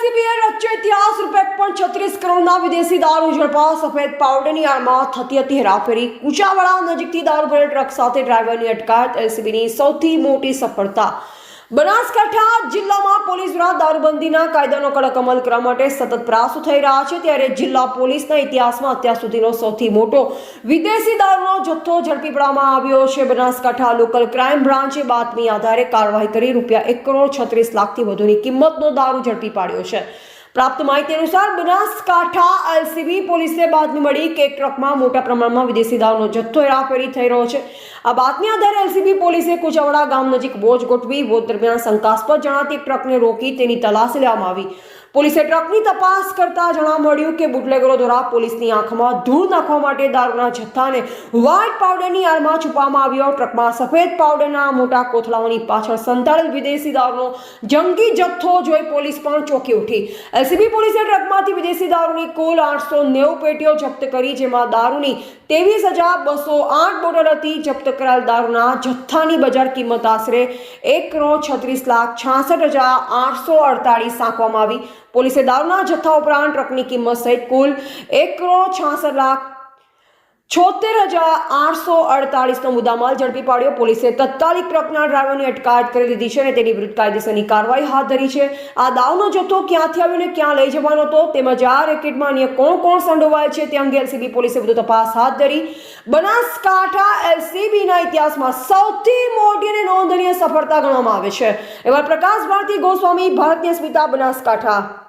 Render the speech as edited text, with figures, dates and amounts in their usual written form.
એલસીબીએ રચ્યો ઇતિહાસ ₹36 કરોડના વિદેશી દારૂ ઝડપા સફેદ પાવડરની આડમાં થતી હતી હેરાફેરી કુચાવાડા નજીકથી દારૂ ભરેલ ટ્રક સાથે ડ્રાઈવરની અટકાયત એલસીબીની સૌથી મોટી સફળતા બનાસકાંઠા જિલ્લામાં પોલીસ દ્વારા દારૂબંધીના કાયદાનો કડક અમલ કરવા માટે સતત પ્રયાસો થઈ રહ્યા છે ત્યારે જિલ્લા પોલીસના ઇતિહાસમાં અત્યાર સુધીનો સૌથી મોટો વિદેશી દારૂનો જથ્થો ઝડપી પાડવામાં આવ્યો છે બનાસકાંઠા લોકલ ક્રાઇમ બ્રાન્ચે બાતમી આધારે કાર્યવાહી કરી ₹1,36,00,000થી વધુની કિંમતનો દારૂ ઝડપી પાડ્યો છે પ્રાપ્ત માહિતી અનુસાર બનાસકાંઠા એલસીબી પોલીસે બાતમી મળી કે એક ટ્રકમાં મોટા પ્રમાણમાં વિદેશી દારૂનો જથ્થો હેરાફેરી થઈ રહ્યો છે આ બાતમી આધારે એલસીબી પોલીસે કુચાવાડા ગામ નજીક વોચ ગોઠવી વોચ દરમિયાન શંકાસ્પદ જણાતી એક ટ્રકને રોકી તેની તલાશી લેવામાં આવી પોલીસે ટ્રકની તપાસ કરતા જાણવા મળ્યું કે બુટલેગરો દ્વારા પોલીસની આંખમાં ધૂળ નાખવા માટે દારૂના જથ્થાને વ્હાઇટ પાવડરની આડમાં છુપાવવામાં આવ્યો ટ્રકમાં સફેદ પાવડરના મોટા કોથળાઓની પાછળ સંતાડેલ વિદેશી દારૂનો જંગી જથ્થો જોઈ પોલીસ પણ ચોંકી ઉઠી એલસીબી પોલીસે ટ્રકમાંથી વિદેશી દારૂની કુલ 890 પેટીઓ જપ્ત કરી જેમાં દારૂની 23,208 બોટલ હતી જપ્ત કરાયેલ દારૂના જથ્થાની બજાર કિંમત આશરે ₹1,36,66,848 આંકવામાં આવી પોલીસે દારૂના જથ્થા ઉપરાંત ટ્રકની કિંમત સહિત કુલ ₹1,66,76,848નો મુદ્દામાલ ઝડપી પાડ્યો પોલીસે તત્કાલિક ટ્રકના ડ્રાઈવરની અટકાયત કરી લીધી છે અને તેની વિરુદ્ધ કાયદેસરની કાર્યવાહી હાથ ધરી છે આ દારૂનો જથ્થો ક્યાંથી આવ્યો અને ક્યાં લઈ જવાનો હતો તેમજ આ રેકેટમાં અન્ય કોણ સંડોવાયેલ છે તે અંગે એલસીબી પોલીસે વધુ તપાસ હાથ ધરી બનાસકાંઠા એલસીબીના ઇતિહાસમાં સૌથી મોટી અને નોંધનીય સફળતા ગણવામાં આવે છે એવા પ્રકાશ ભારતી ગોસ્વામી ભારતીય સ્મિતા બનાસકાંઠા